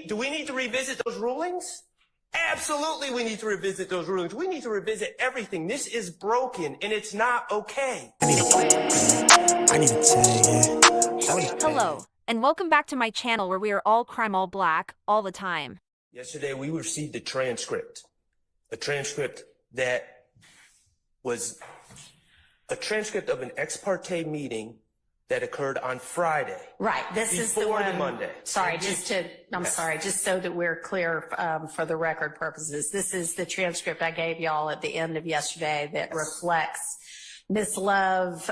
Do we need to revisit those rulings? Absolutely, we need to revisit those rulings. We need to revisit everything. This is broken, and it's not okay. Hello, and welcome back to my channel where we are all crime, all black, all the time. Yesterday, we received a transcript that was a transcript of an ex parte meeting that occurred on Friday. Right. This is the one. Monday. Sorry, just so that we're clear for the record purposes. This is the transcript I gave y'all at the end of yesterday that reflects Ms. Love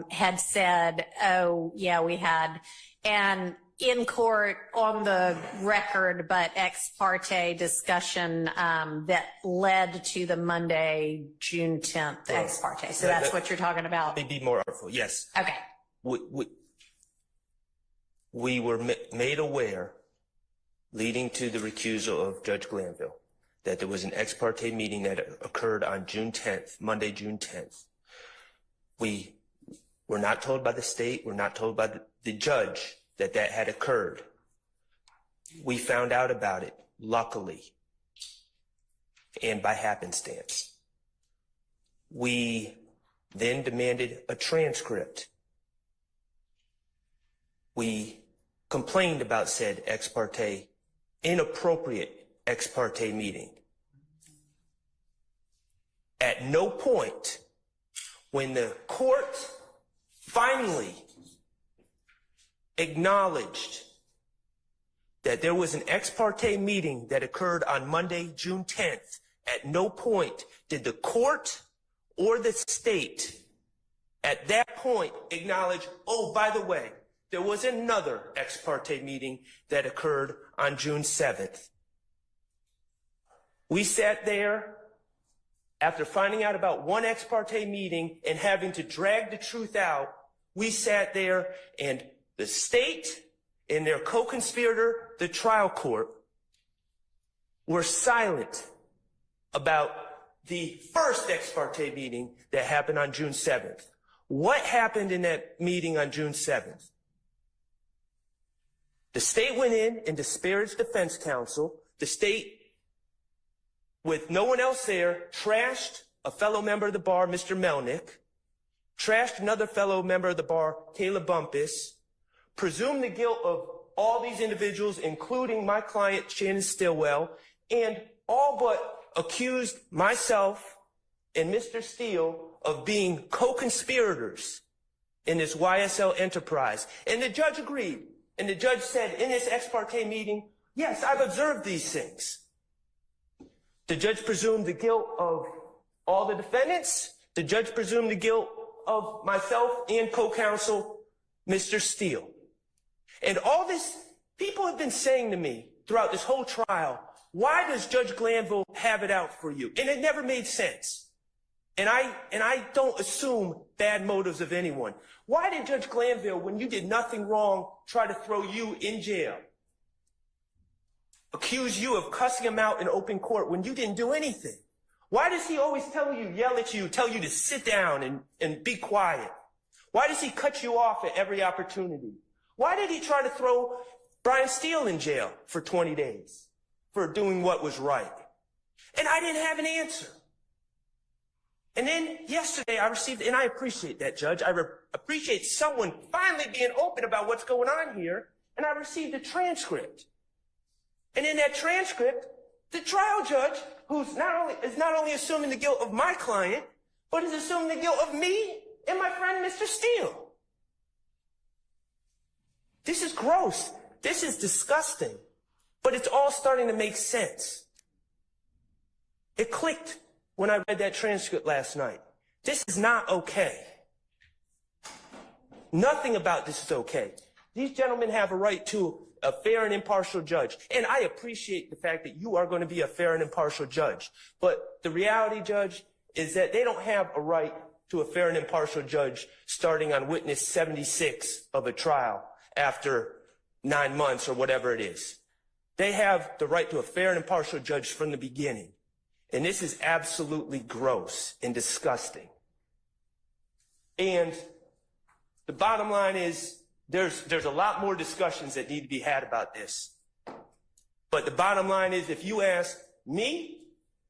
had said, oh, yeah, we had, and in court on the record, but ex parte discussion that led to the Monday, June 10th ex parte. So that's what you're talking about. Let me be more artful. Yes. Okay. We were made aware, leading to the recusal of Judge Glanville, that there was an ex parte meeting that occurred on June 10th, Monday, June 10th. We were not told by the state, we're not told by the judge that that had occurred. We found out about it, luckily, and by happenstance. We then demanded a transcript. We complained about said ex parte, inappropriate ex parte meeting. At no point, when the court finally acknowledged that there was an ex parte meeting that occurred on Monday, June 10th, at no point did the court or the state at that point acknowledge, oh, by the way, there was another ex parte meeting that occurred on June 7th. We sat there after finding out about one ex parte meeting and having to drag the truth out. We sat there and the state and their co-conspirator, the trial court, were silent about the first ex parte meeting that happened on June 7th. What happened in that meeting on June 7th? The state went in and disparaged defense counsel. The state, with no one else there, trashed a fellow member of the bar, Mr. Melnick, trashed another fellow member of the bar, Kayla Bumpus, presumed the guilt of all these individuals, including my client, Shannon Stillwell, and all but accused myself and Mr. Steele of being co-conspirators in this YSL enterprise. And the judge agreed. And the judge said in this ex parte meeting, yes, I've observed these things. The judge presumed the guilt of all the defendants. The judge presumed the guilt of myself and co-counsel, Mr. Steele. And all this, people have been saying to me throughout this whole trial, why does Judge Glanville have it out for you? And it never made sense. And I don't assume bad motives of anyone. Why did Judge Glanville, when you did nothing wrong, try to throw you in jail? Accuse you of cussing him out in open court when you didn't do anything? Why does he always tell you, yell at you, tell you to sit down and be quiet? Why does he cut you off at every opportunity? Why did he try to throw Brian Steele in jail for 20 days for doing what was right? And I didn't have an answer. And then yesterday I received, and I appreciate that, Judge. I appreciate someone finally being open about what's going on here. And I received a transcript. And in that transcript, the trial judge, who's not only assuming the guilt of my client, but is assuming the guilt of me and my friend, Mr. Steele. This is gross. This is disgusting. But it's all starting to make sense. It clicked when I read that transcript last night. This is not okay. Nothing about this is okay. These gentlemen have a right to a fair and impartial judge. And I appreciate the fact that you are going to be a fair and impartial judge. But the reality, Judge, is that they don't have a right to a fair and impartial judge starting on witness 76 of a trial after 9 months or whatever it is. They have the right to a fair and impartial judge from the beginning. And this is absolutely gross and disgusting. And the bottom line is there's a lot more discussions that need to be had about this. But the bottom line is, if you ask me,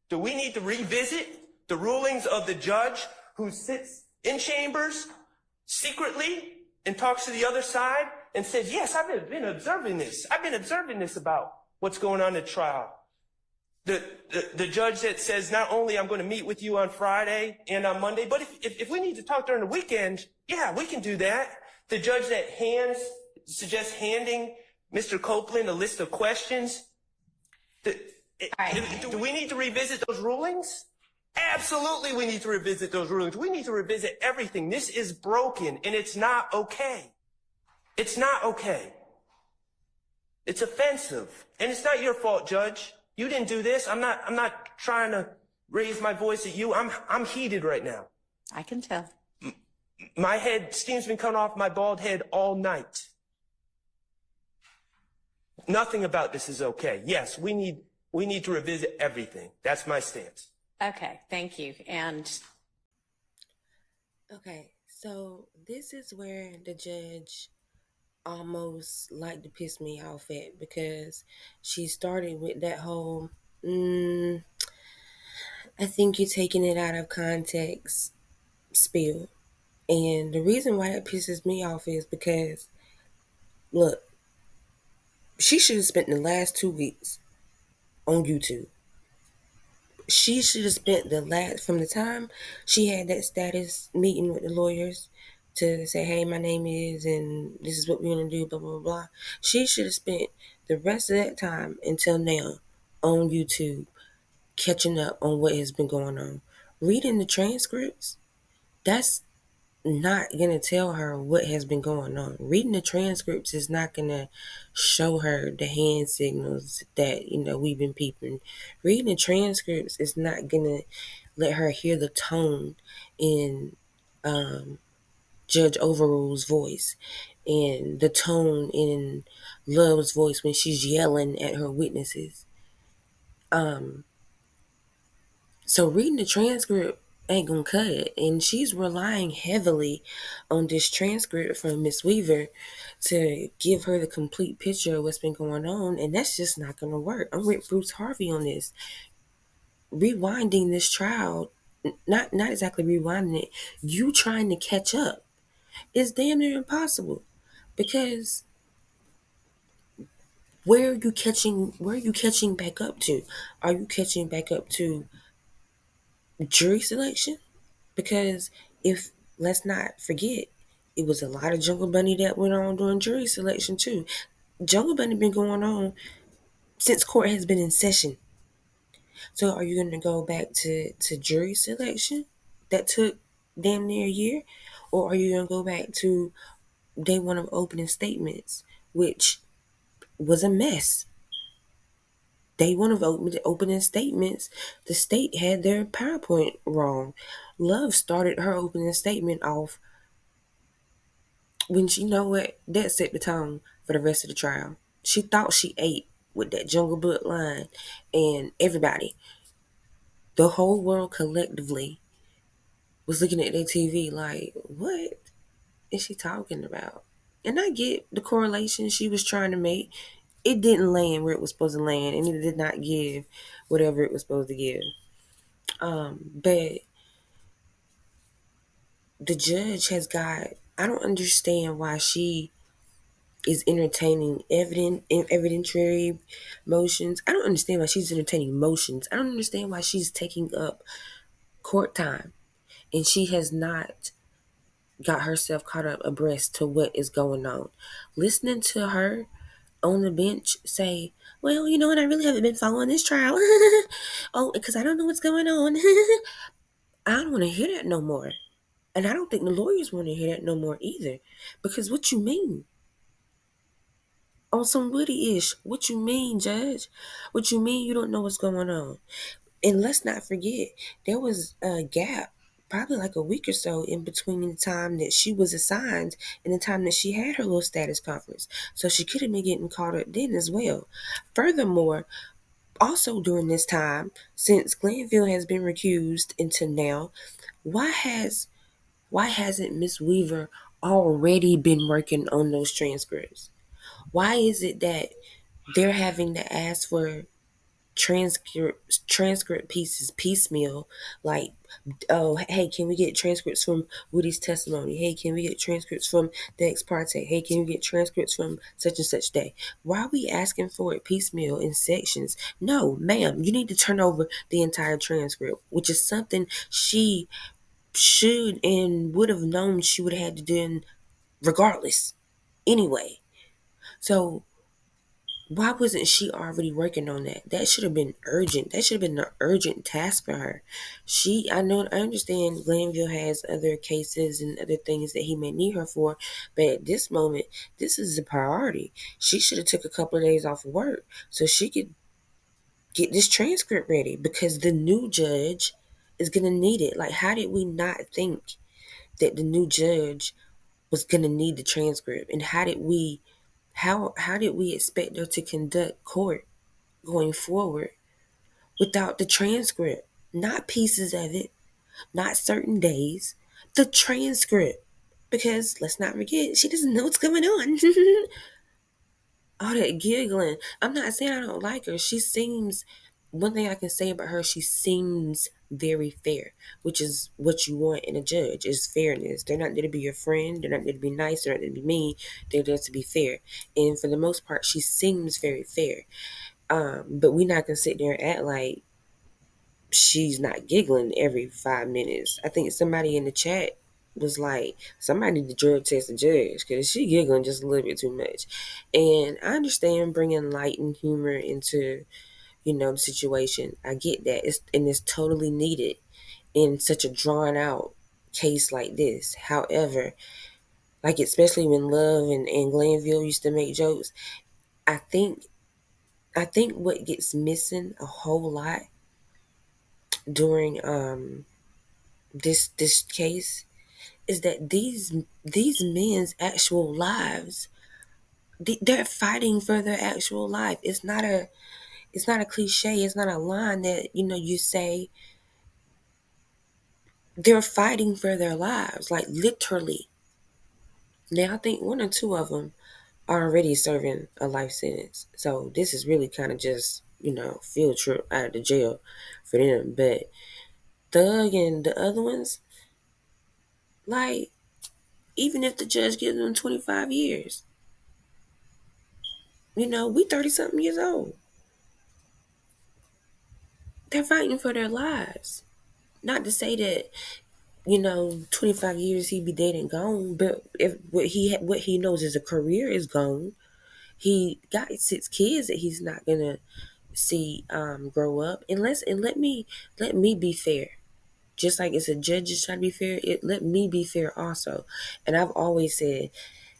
do we need to revisit the rulings of the judge who sits in chambers secretly and talks to the other side and says, yes, I've been observing this. I've been observing this about what's going on in the trial. The judge that says, not only I'm going to meet with you on Friday and on Monday, but if we need to talk during the weekend, yeah, we can do that. The judge that suggests handing Mr. Copeland a list of questions. Do we need to revisit those rulings? Absolutely, we need to revisit those rulings. We need to revisit everything. This is broken, and it's not okay. It's not okay. It's offensive, and it's not your fault, Judge. You didn't do this. I'm not trying to raise my voice at you. I'm heated right now. I can tell. My steam's been coming off my bald head all night. Nothing about this is okay. Yes, we need to revisit everything. That's my stance. Okay, thank you. And okay, so this is where the judge almost like to piss me off at, because she started with that whole I think you're taking it out of context spiel. And the reason why that pisses me off is because, look, she should have spent the last 2 weeks on YouTube. She should have spent from the time she had that status meeting with the lawyers to say, hey, my name is, and this is what we're going to do, blah, blah, blah. She should have spent the rest of that time until now on YouTube, catching up on what has been going on. Reading the transcripts, that's not going to tell her what has been going on. Reading the transcripts is not going to show her the hand signals that, we've been peeping. Reading the transcripts is not going to let her hear the tone in Judge Overrule's voice and the tone in Love's voice when she's yelling at her witnesses. So reading the transcript ain't gonna cut it. And she's relying heavily on this transcript from Miss Weaver to give her the complete picture of what's been going on. And that's just not gonna work. I'm with Bruce Harvey on this. Rewinding this trial, not exactly rewinding it, you trying to catch up is damn near impossible. Because where are you catching back up to? Are you catching back up to jury selection? Because let's not forget, it was a lot of Jungle Bunny that went on during jury selection too. Jungle Bunny been going on since court has been in session. So are you going to go back to jury selection that took damn near a year? Or are you going to go back to day one of opening statements, which was a mess? Day one of opening statements, the state had their PowerPoint wrong. Love started her opening statement off when that set the tone for the rest of the trial. She thought she ate with that Jungle Book line, and everybody, the whole world collectively, was looking at their TV like, what is she talking about? And I get the correlation she was trying to make. It didn't land where it was supposed to land, and it did not give whatever it was supposed to give. But the judge I don't understand why she is entertaining evidentiary motions. I don't understand why she's entertaining motions. I don't understand why she's taking up court time, and she has not got herself caught up abreast to what is going on. Listening to her on the bench say, well, you know what, I really haven't been following this trial. Oh, because I don't know what's going on. I don't want to hear that no more. And I don't think the lawyers want to hear that no more either. Because what you mean? On some Woody-ish. What you mean, Judge? What you mean you don't know what's going on? And let's not forget, there was a gap, probably like a week or so, in between the time that she was assigned and the time that she had her little status conference. So she could have been getting caught up then as well. Furthermore, also during this time, since Glanville has been recused until now, why hasn't Miss Weaver already been working on those transcripts? Why is it that they're having to ask for transcript pieces piecemeal, like, oh, hey, can we get transcripts from Woody's testimony? Hey, can we get transcripts from the ex parte? Hey, can we get transcripts from such and such day? Why are we asking for it piecemeal in sections? No, ma'am, you need to turn over the entire transcript, which is something she should and would have known she would have had to do regardless anyway. So why wasn't she already working on that? That should have been urgent. That should have been an urgent task for her. I understand Glanville has other cases and other things that he may need her for, but at this moment, this is a priority. She should have took a couple of days off of work so she could get this transcript ready because the new judge is gonna need it. Like, how did we not think that the new judge was gonna need the transcript? And how did we expect her to conduct court going forward without the transcript? Not pieces of it, not certain days, the transcript. Because let's not forget, she doesn't know what's going on. All that giggling. I'm not saying I don't like her. One thing I can say about her, she seems very fair, which is what you want in a judge, is fairness. They're not there to be your friend. They're not there to be nice. They're not there to be mean. They're there to be fair. And for the most part, she seems very fair. But we're not going to sit there and act like she's not giggling every 5 minutes. I think somebody in the chat was like, somebody need to drug test the judge because she giggling just a little bit too much. And I understand bringing light and humor into, the situation. I get that. It's totally needed in such a drawn out case like this. However, like especially when Love and Glanville used to make jokes, I think what gets missing a whole lot during this case is that these men's actual lives, they're fighting for their actual life. It's not a cliche. It's not a line that you say. They're fighting for their lives, like literally. Now I think one or two of them are already serving a life sentence, so this is really kind of just field trip out of the jail for them. But Thug and the other ones, like, even if the judge gives them 25 years, we 30 something years old. They're fighting for their lives. Not to say that, 25 years he'd be dead and gone, but if what he knows is a career is gone. He got 6 kids that he's not gonna see grow up. And let me be fair. Just like it's a judge is trying to be fair, let me be fair also. And I've always said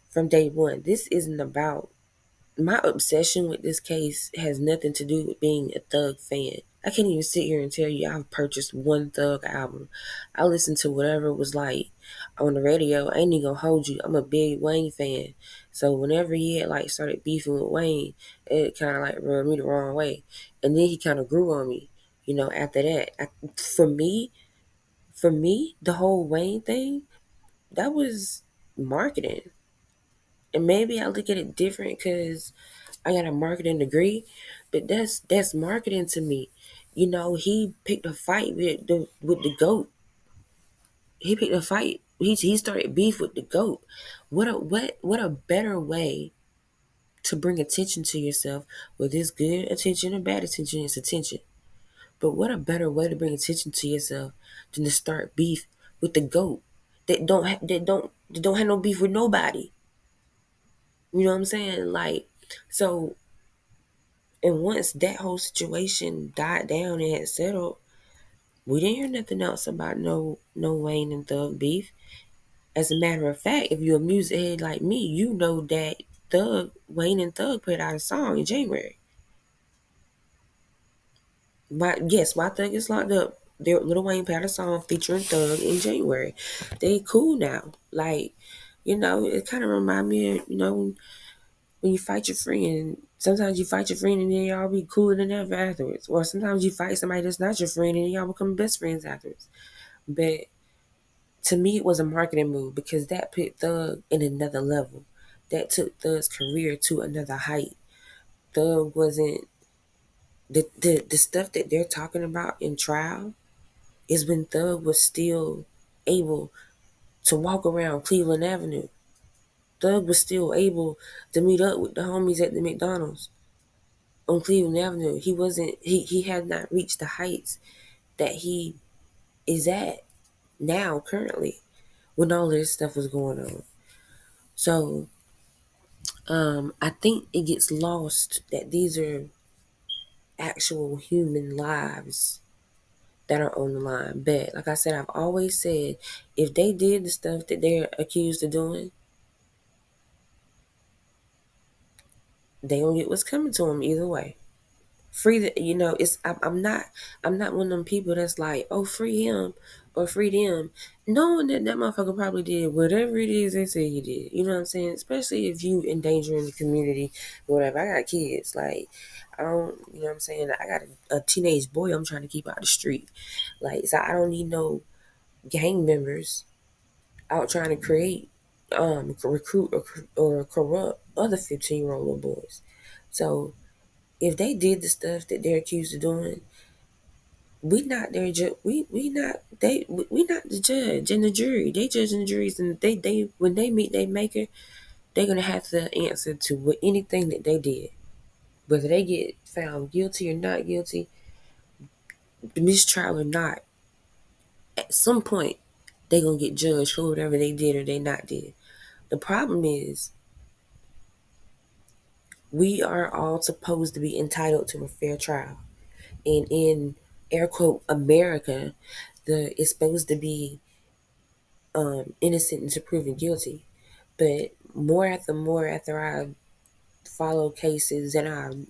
from day one, this isn't about my obsession with this case has nothing to do with being a Thug fan. I can't even sit here and tell you I've purchased one Thug album. I listen to whatever it was like on the radio. I ain't even gonna hold you. I'm a big Wayne fan. So whenever he had like started beefing with Wayne, it kind of like rubbed me the wrong way. And then he kind of grew on me, after that. For me, the whole Wayne thing, that was marketing. And maybe I look at it different because I got a marketing degree, but that's marketing to me. He picked a fight with the goat. He picked a fight. He started beef with the goat. What a better way to bring attention to yourself, whether it's good attention or bad attention, it's attention. But what a better way to bring attention to yourself than to start beef with the goat that don't have no beef with nobody. You know what I'm saying? Like, so. And once that whole situation died down and had settled, we didn't hear nothing else about no Wayne and Thug beef. As a matter of fact, if you're a music head like me, you know that Wayne and Thug put out a song in January. But yes, why Thug is locked up, Lil Wayne put out a song featuring Thug in January. They cool now. Like, it kind of remind me of, when you fight your friend, sometimes you fight your friend and then y'all be cooler than ever afterwards. Or sometimes you fight somebody that's not your friend and y'all become best friends afterwards. But to me, it was a marketing move because that put Thug in another level. That took Thug's career to another height. Thug wasn't the stuff that they're talking about in trial is when Thug was still able to walk around Cleveland Avenue. Thug was still able to meet up with the homies at the McDonald's on Cleveland Avenue. He had not reached the heights that he is at now currently when all this stuff was going on. So I think it gets lost that these are actual human lives that are on the line. But like I said, I've always said, if they did the stuff that they're accused of doing, they gonna get what's coming to them either way. Free the, it's I'm not one of them people that's like, oh, free him or free them, knowing that that motherfucker probably did whatever it is they say he did. You know what I'm saying? Especially if you endangering the community or whatever. I got kids, like I don't, you know what I'm saying? I got a teenage boy I'm trying to keep out of the street, like, so I don't need no gang members out trying to create, recruit or corrupt other 15-year-old little boys. So if they did the stuff that they're accused of doing, we not their we not we not the judge and the jury. They judge and the juries, and they when they meet their maker, they're gonna have to answer to anything that they did, whether they get found guilty or not guilty, mistrial or not. At some point, they gonna get judged for whatever they did or they not did. The problem is, we are all supposed to be entitled to a fair trial. And in air quote America, it's supposed to be innocent until proven guilty. But more after I follow cases and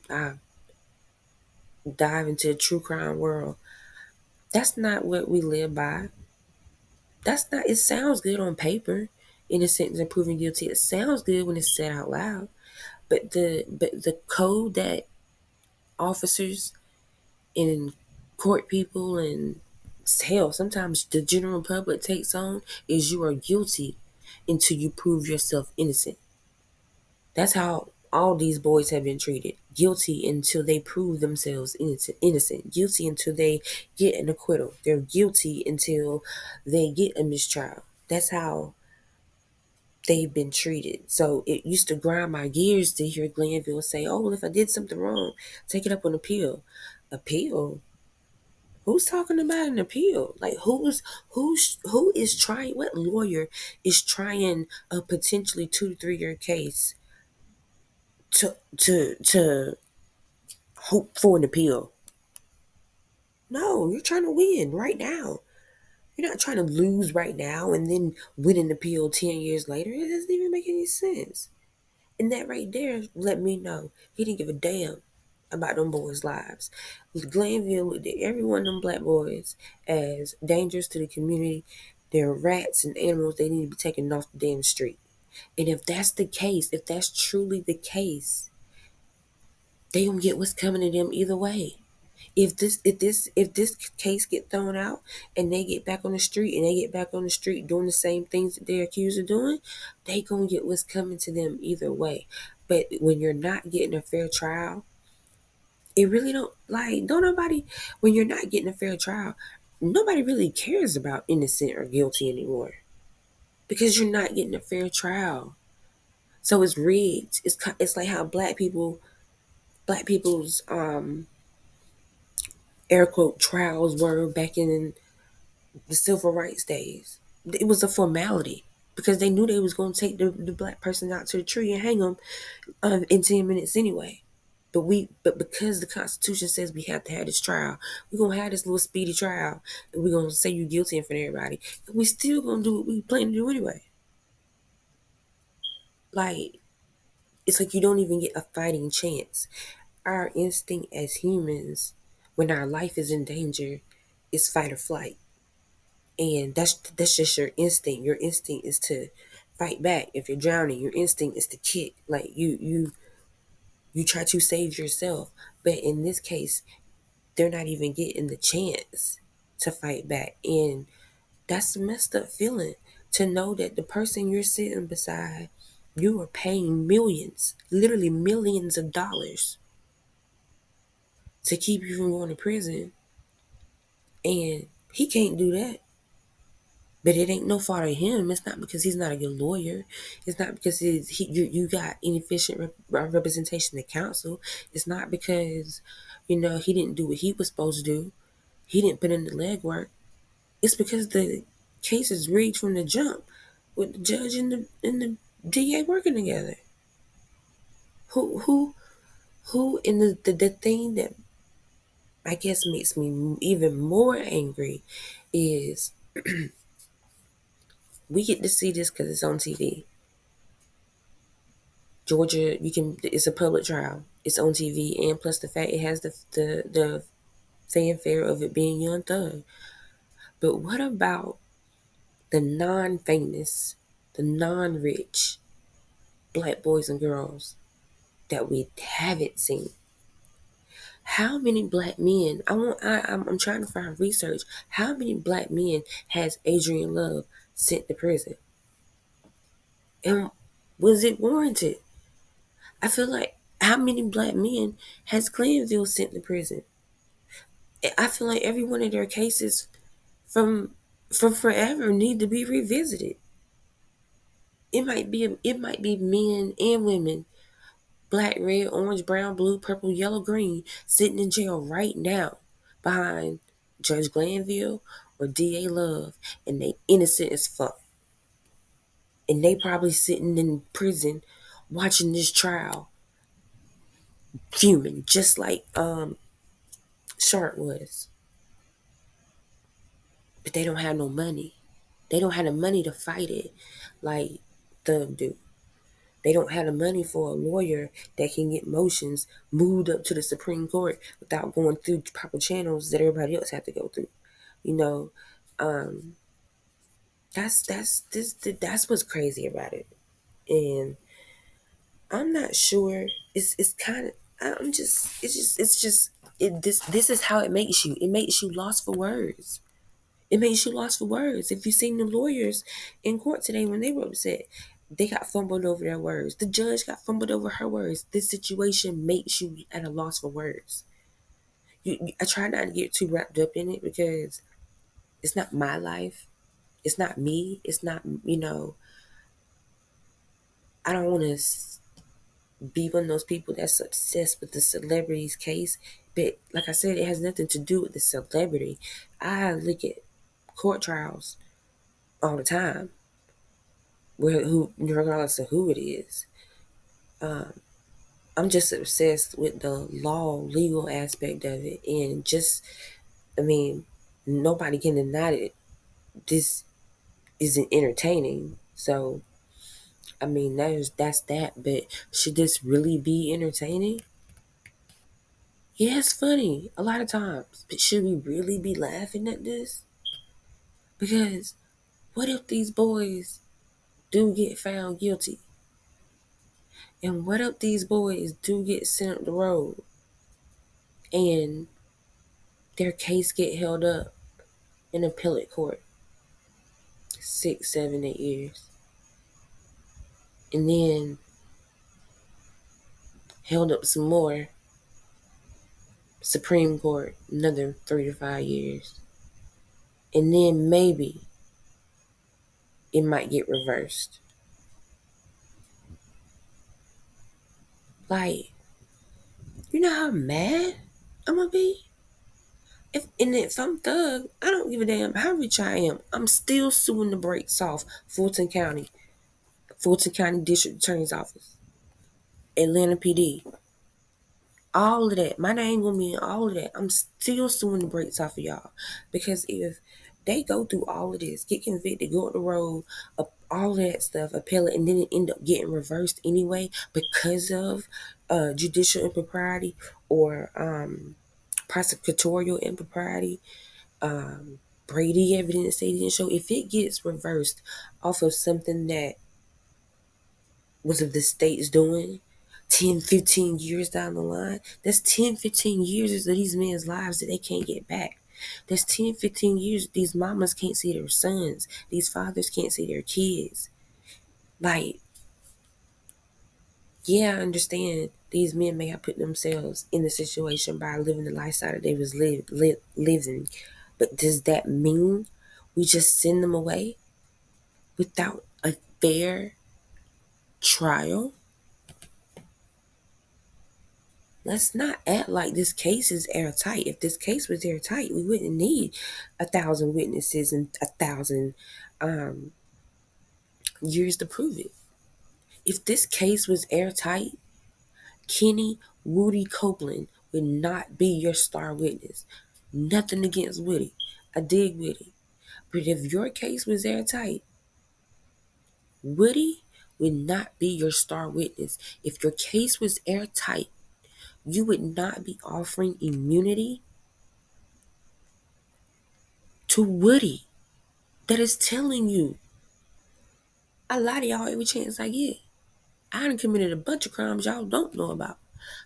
I dive into the true crime world, that's not what we live by. That's not. It sounds good on paper, innocent until proven guilty. It sounds good when it's said out loud. But the code that officers and court people and hell, sometimes the general public takes on is you are guilty until you prove yourself innocent. That's how all these boys have been treated. Guilty until they prove themselves innocent. Guilty until they get an acquittal. They're guilty until they get a mistrial. That's how they've been treated. So it used to grind my gears to hear Glanville say, oh, well, if I did something wrong, take it up on appeal. Appeal? Who's talking about an appeal? Like who is trying? What lawyer is trying a potentially 2 to 3 year case to hope for an appeal? No, you're trying to win right now. You're not trying to lose right now and then win an appeal 10 years later. It doesn't even make any sense. And that right there let me know he didn't give a damn about them boys' lives. Glanville looked at every one of them black boys as dangerous to the community. They're rats and animals. They need to be taken off the damn street. And if that's the case, if that's truly the case, they gonna get what's coming to them either way. If this case get thrown out and they get back on the street and they get back on the street doing the same things that they're accused of doing, they gonna get what's coming to them either way. But when you're not getting a fair trial, it really don't nobody, when you're not getting a fair trial, nobody really cares about innocent or guilty anymore because you're not getting a fair trial. So it's rigged. It's like how black people's air quote trials were back in the civil rights days. It was a formality because they knew they was going to take the black person out to the tree and hang them in 10 minutes anyway. But because the Constitution says we have to have this trial, we're gonna have this little speedy trial, and we're gonna say you're guilty in front of everybody. And we still gonna do what we plan to do anyway. Like, it's like you don't even get a fighting chance. Our instinct as humans, when our life is in danger, is fight or flight. And that's just your instinct. Your instinct is to fight back. If you're drowning, your instinct is to kick. Like you try to save yourself. But in this case, they're not even getting the chance to fight back. And that's a messed up feeling to know that the person you're sitting beside, you are paying millions, literally millions of dollars to keep you from going to prison. And he can't do that. But it ain't no fault of him. It's not because he's not a good lawyer. It's not because you got inefficient representation in counsel. It's not because, he didn't do what he was supposed to do. He didn't put in the legwork. It's because the case is rigged from the jump, with the judge and the DA working together. And the thing that I guess makes me even more angry is we get to see this because it's on TV. Georgia, it's a public trial. It's on TV, and plus the fact it has the fanfare of it being Young Thug. But what about the non-famous, the non-rich black boys and girls that we haven't seen? How many black men? I'm trying to find research. How many black men has Adrian Love sent to prison? And was it warranted? I feel like how many black men has Glanville sent to prison? I feel like every one of their cases from forever need to be revisited. It might be men and women, black, red, orange, brown, blue, purple, yellow, green, sitting in jail right now behind Judge Glanville or DA Love, and they innocent as fuck. And they probably sitting in prison watching this trial, fuming, just like Shardt was. But they don't have no money. They don't have the money to fight it like Thug do. They don't have the money for a lawyer that can get motions moved up to the Supreme Court without going through proper channels that everybody else have to go through. You know, that's what's crazy about it. And I'm not sure. It's kind of. I'm just. It's just. This is how it makes you. It makes you lost for words. It makes you lost for words. If you seen the lawyers in court today when they were upset, they got fumbled over their words. The judge got fumbled over her words. This situation makes you at a loss for words. I try not to get too wrapped up in it because it's not my life. It's not me. It's not, I don't want to be one of those people that's obsessed with the celebrity's case. But like I said, it has nothing to do with the celebrity. I look at court trials all the time, regardless of who it is. I'm just obsessed with the legal aspect of it, and nobody can deny it. This isn't entertaining, so that's that. But should this really be entertaining? Yeah, it's funny a lot of times, but should we really be laughing at this? Because what if these boys do get found guilty? And what if these boys do get sent up the road and their case get held up in appellate court 6, 7, 8 years, and then held up some more, Supreme Court, another 3 to 5 years, and then maybe it might get reversed. Like, you know how mad I'm gonna be? If I'm Thug, I don't give a damn how rich I am. I'm still suing the brakes off Fulton County District Attorney's Office, Atlanta PD, all of that. My name gonna be in all of that. I'm still suing the brakes off of y'all, because if they go through all of this, get convicted, go up the road, all of that stuff, appeal it, and then it end up getting reversed anyway because of judicial impropriety or prosecutorial impropriety, Brady evidence they didn't show. If it gets reversed off of something that was of the state's doing 10, 15 years down the line, that's 10, 15 years of these men's lives that they can't get back. That's 10, 15 years these mamas can't see their sons. These fathers can't see their kids. Like, Yeah, I understand these men may have put themselves in the situation by living the lifestyle that they was living. But does that mean we just send them away without a fair trial? Let's not act like this case is airtight. If this case was airtight, we wouldn't need 1,000 witnesses and 1,000 years to prove it. If this case was airtight, Kenny Woody Copeland would not be your star witness. Nothing against Woody. I dig Woody. But if your case was airtight, Woody would not be your star witness. If your case was airtight, you would not be offering immunity to Woody that is telling you, I lie to y'all every chance I get. I done committed a bunch of crimes y'all don't know about.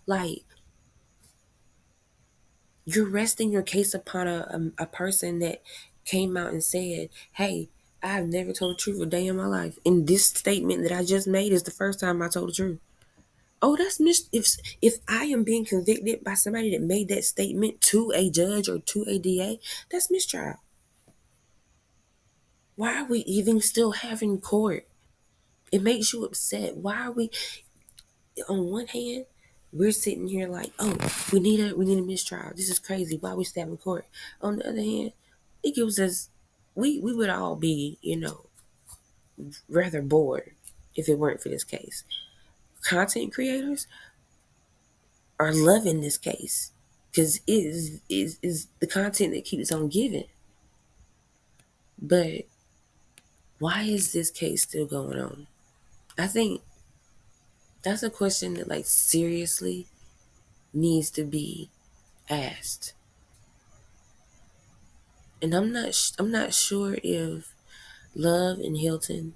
Like, you're resting your case upon a person that came out and said, hey, I've never told the truth a day in my life. And this statement that I just made is the first time I told the truth. Oh, that's if I am being convicted by somebody that made that statement to a judge or to a DA, that's mistrial. Why are we even still having court? It makes you upset. Why are we, on one hand, we're sitting here like, oh, we need a mistrial. This is crazy. Why are we still having court? On the other hand, it gives us, we would all be, rather bored if it weren't for this case. Content creators are loving this case because it is the content that keeps on giving. But why is this case still going on? I think that's a question that like seriously needs to be asked. And I'm not sure if Love and Hilton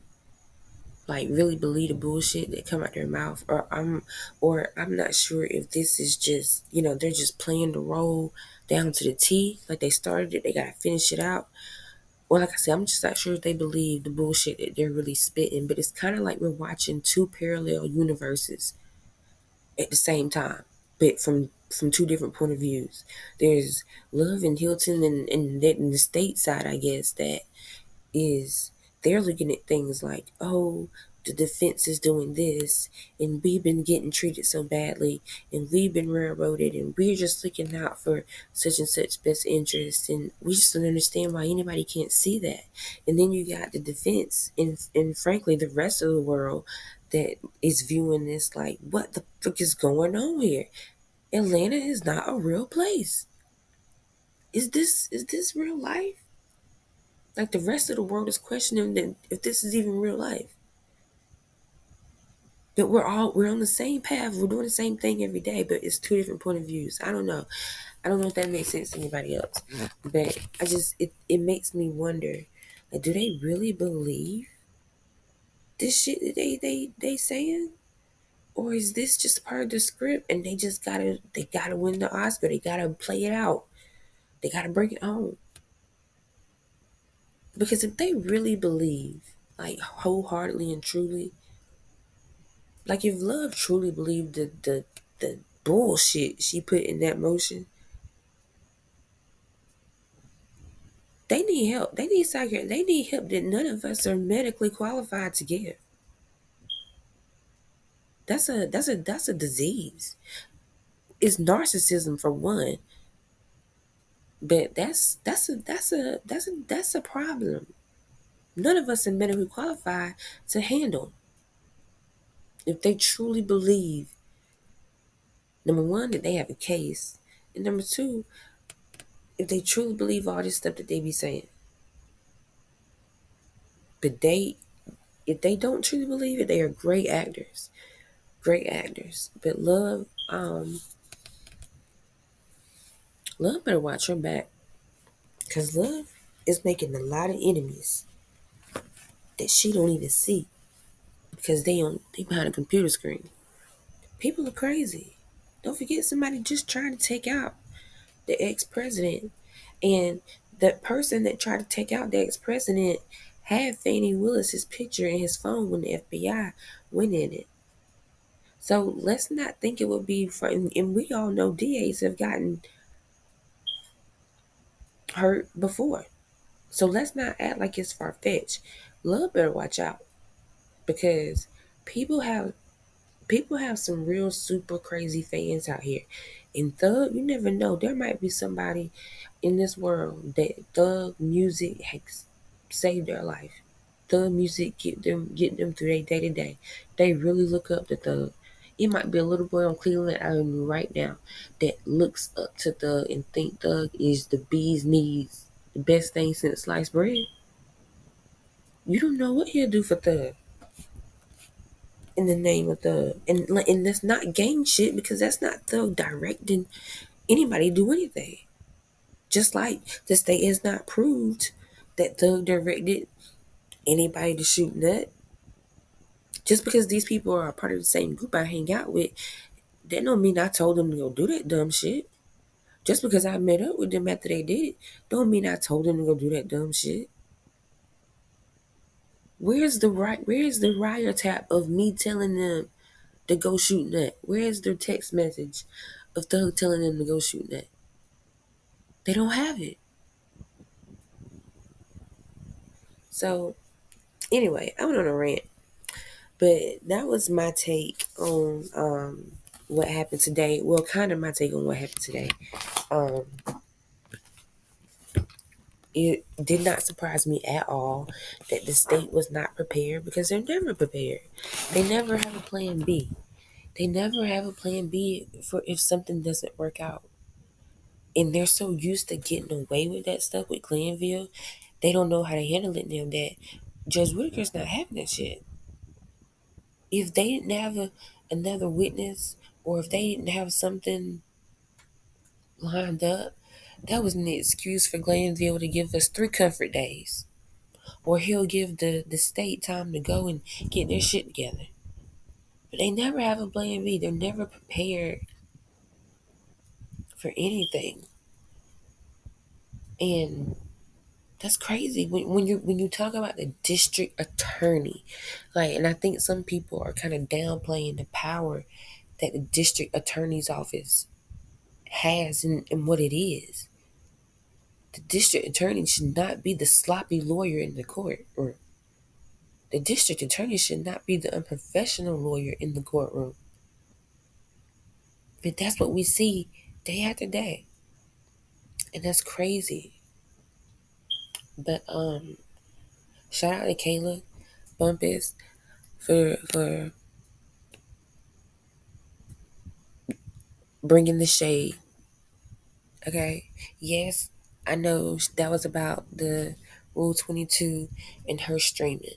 like really believe the bullshit that come out their mouth, or I'm not sure if this is just, they're just playing the role down to the T, like they started it, they gotta finish it out. Well, like I said, I'm just not sure if they believe the bullshit that they're really spitting, but it's kind of like we're watching two parallel universes at the same time, but from two different point of views. There's Love and Hilton and the state side, I guess, that is they're looking at things like, oh, the defense is doing this, and we've been getting treated so badly, and we've been railroaded, and we're just looking out for such and such best interest, and we just don't understand why anybody can't see that. And then you got the defense and frankly the rest of the world that is viewing this like, what the fuck is going on here? Atlanta is not a real place. Is this real life? Like the rest of the world is questioning if this is even real life. But we're on the same path. We're doing the same thing every day, but it's two different point of views. I don't know. I don't know if that makes sense to anybody else. But it makes me wonder, like, do they really believe this shit that they saying? Or is this just part of the script and they gotta win the Oscar. They gotta play it out. They gotta bring it home. Because if they really believe, like wholeheartedly and truly, like if Love truly believed the bullshit she put in that motion, they need help. They need psychiatry. They need help that none of us are medically qualified to give. That's a disease. It's narcissism for one, but that's a problem. None of us are medically qualified to handle. If they truly believe, number one, that they have a case, and number two, if they truly believe all this stuff that they be saying. But if they don't truly believe it, they are great actors. Great actors. But Love better watch her back. Because Love is making a lot of enemies that she don't even see. Because they behind a computer screen. People are crazy. Don't forget somebody just trying to take out the ex-president. And the person that tried to take out the ex-president had Fani Willis's picture in his phone when the FBI went in it. So let's not think it would be for, and we all know DAs have gotten hurt before. So let's not act like it's far fetched. Love better watch out because people have people have some real super crazy fans out here. And Thug, you never know. There might be somebody in this world that Thug music has saved their life. Thug music get them through their day to day. They really look up to Thug. It might be a little boy on Cleveland Avenue right now that looks up to Thug and think Thug is the bee's knees, the best thing since sliced bread. You don't know what he'll do for Thug in the name of Thug. And that's not gang shit because that's not Thug directing anybody to do anything. Just like the state has not proved that Thug directed anybody to shoot Nut. Just because these people are a part of the same group I hang out with, that don't mean I told them to go do that dumb shit. Just because I met up with them after they did it, don't mean I told them to go do that dumb shit. Where's the wiretap of me telling them to go shoot Nut? Where's their text message of Thug telling them to go shoot Nut? They don't have it. So anyway, I went on a rant. But that was my take on what happened today. Well, kind of my take on what happened today. Um, it did not surprise me at all that the state was not prepared because they're never prepared. They never have a plan B. They never have a plan B for if something doesn't work out. And they're so used to getting away with that stuff with Glenville, they don't know how to handle it now that Judge Whitaker's not having that shit. If they didn't have another witness or if they didn't have something lined up, that was an excuse for Glanville to give us 3 comfort days. Or he'll give the state time to go and get their shit together. But they never have a plan B. They're never prepared for anything. And that's crazy when you talk about the district attorney, like, and I think some people are kind of downplaying the power that the district attorney's office has and what it is. The district attorney should not be the sloppy lawyer in the courtroom. The district attorney should not be the unprofessional lawyer in the courtroom. But that's what we see day after day. And that's crazy. But shout out to Kayla Bumpus for bringing the shade. Okay, yes, I know that was about the Rule 22 and her streaming,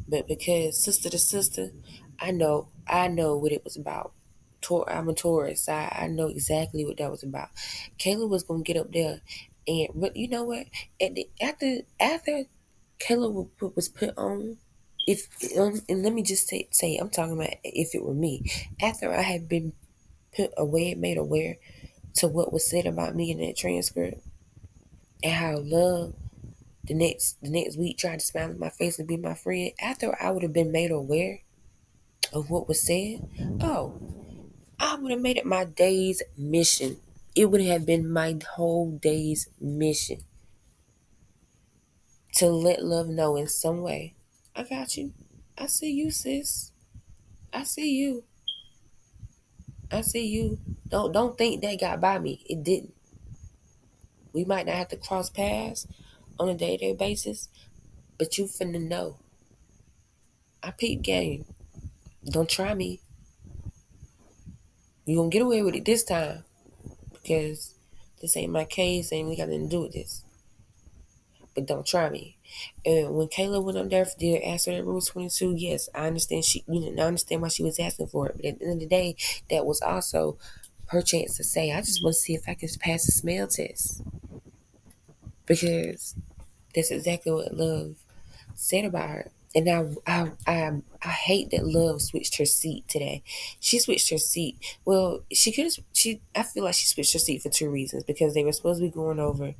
but because sister to sister, I know what it was about. I'm a Taurus. I know exactly what that was about. Kayla was gonna get up there, but you know what? After Kayla was put on, if and let me just say I'm talking about if it were me. After I had been made aware to what was said about me in that transcript, and how Love the next week tried to smile in my face and be my friend. After I would have been made aware of what was said, oh, I would have made it my day's mission. It would have been my whole day's mission to let Love know in some way, I got you. I see you, sis. I see you. I see you. Don't think that got by me. It didn't. We might not have to cross paths on a day-to-day basis, but you finna know. I peep game. Don't try me. You gonna get away with it this time because this ain't my case and we got nothing to do with this. But don't try me. And when Kayla went up there to ask her that Rule 22, yes, I understand I understand why she was asking for it. But at the end of the day, that was also her chance to say, I just want to see if I can pass the smell test. Because that's exactly what Love said about her. And I hate that Love switched her seat today. She switched her seat. Well, I feel like she switched her seat for 2 reasons. Because they were supposed to be going over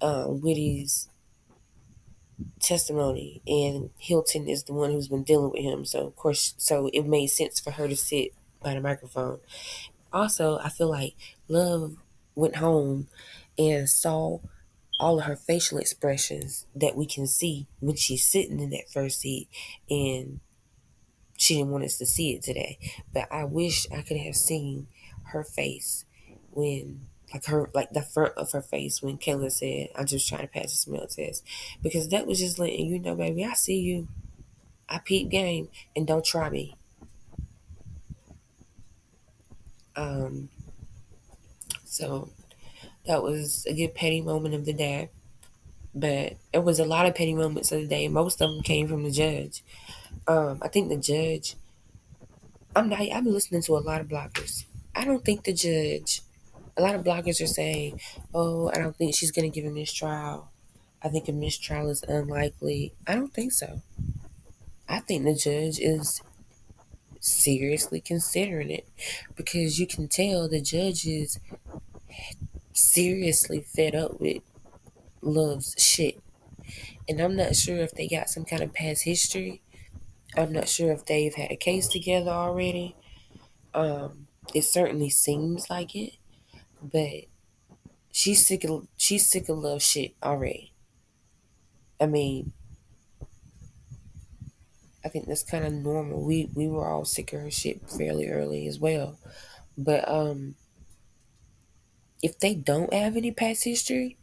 Whitty's testimony, and Hilton is the one who's been dealing with him. So of course, it made sense for her to sit by the microphone. Also, I feel like Love went home and saw all of her facial expressions that we can see when she's sitting in that first seat, and she didn't want us to see it today. But I wish I could have seen her face when, like the front of her face when Kayla said, "I'm just trying to pass the smell test," because that was just letting you know, baby, I see you, I peep game, and don't try me. Um, so that was a good petty moment of the day. But it was a lot of petty moments of the day. Most of them came from the judge. I think the judge. I've been listening to a lot of bloggers. I don't think the judge. A lot of bloggers are saying, "Oh, I don't think she's going to give a mistrial. I think a mistrial is unlikely." I don't think so. I think the judge is seriously considering it, because you can tell the judge is seriously fed up with Love's shit. And I'm not sure if they got some kind of past history. I'm not sure if they've had a case together already. It certainly seems like it, but she's sick of Love shit already. I mean, I think that's kind of normal. We were all sick of her shit fairly early as well. But if they don't have any past history,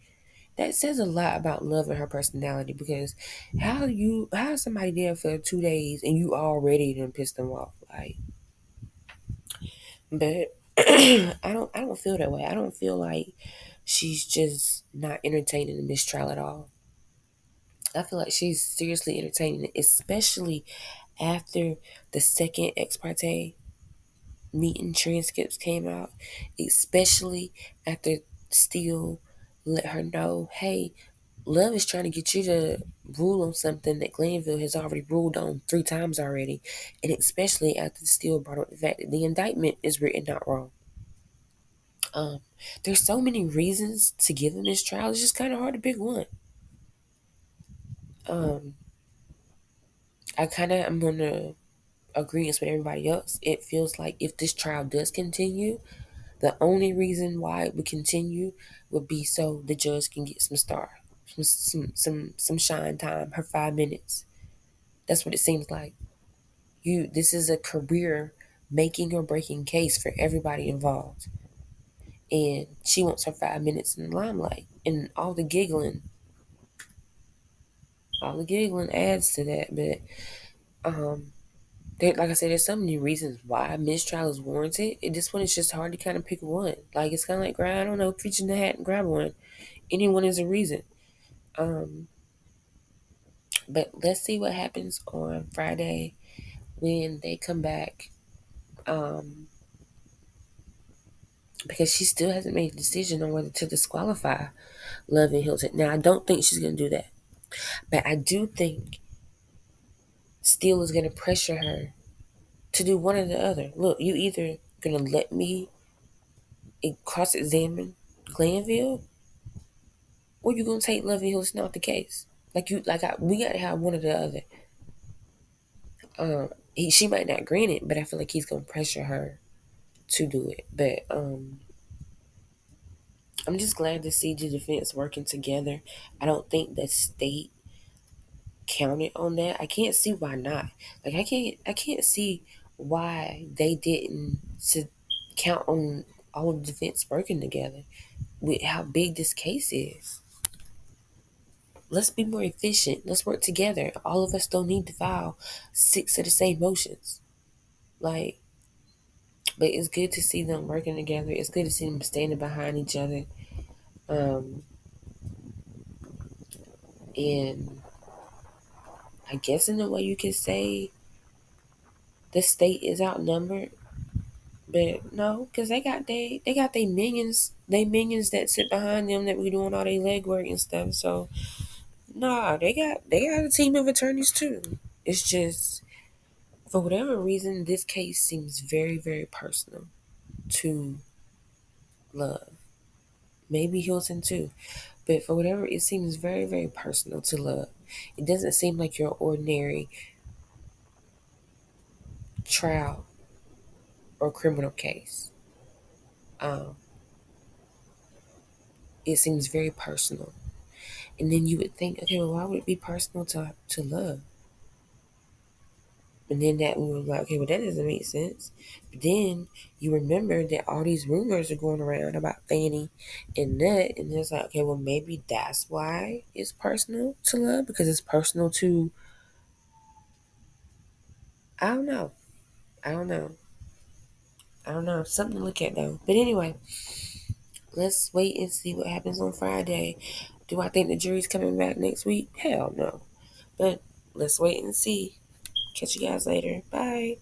that says a lot about Love and her personality, because how is somebody there for 2 days and you already done pissed them off? Like, but I don't feel that way. I don't feel like she's just not entertaining the mistrial at all. I feel like she's seriously entertaining it, especially after the second ex parte meeting transcripts came out, especially after Steele let her know, hey, Love is trying to get you to rule on something that Glanville has already ruled on 3 times already. And especially after Steele brought up the fact that the indictment is written out wrong. There's so many reasons to give him this trial. It's just kind of hard to pick one. I kind of am going to agree with everybody else. It feels like if this trial does continue, the only reason why it would continue would be so the judge can get some shine time, her 5 minutes. That's what it seems like. This is a career making or breaking case for everybody involved. And she wants her 5 minutes in the limelight. And all the giggling adds to that. But like I said, there's so many reasons why mistrial is warranted. This one is just hard to kind of pick one. Like, it's kind of like, I don't know, reach in the hat and grab one. Anyone is a reason. But let's see what happens on Friday when they come back. Because she still hasn't made a decision on whether to disqualify Love and Hilton. Now, I don't think she's going to do that. But I do think Steele is going to pressure her to do one or the other. Look, you either going to let me cross-examine Glanville, or you going to take Love and Hilton out the case. We got to have one or the other. She might not grant it, but I feel like he's going to pressure her to do it. But I'm just glad to see the defense working together. I don't think the state counted on that. I can't see why not. Like, I can't see why they didn't count on all of the defense working together with how big this case is. Let's be more efficient. Let's work together. All of us don't need to file 6 of the same motions. Like, but it's good to see them working together. It's good to see them standing behind each other. And I guess in a way you could say the state is outnumbered, but no, because they got they minions that sit behind them that be doing all their legwork and stuff. So nah, they got a team of attorneys too. It's just, for whatever reason, this case seems very, very personal to Love. Maybe Hilton too. But for whatever, it seems very, very personal to Love. It doesn't seem like your ordinary trial or criminal case. It seems very personal. And then you would think, okay, well, why would it be personal to love? And then that we were like, okay, well, that doesn't make sense. But then you remember that all these rumors are going around about Fanny and Nut, and it's like, okay, well, maybe that's why it's personal to love, because it's personal to, I don't know. I don't know. I don't know. Something to look at, though. But anyway, let's wait and see what happens on Friday. Do I think the jury's coming back next week? Hell no. But let's wait and see. Catch you guys later. Bye.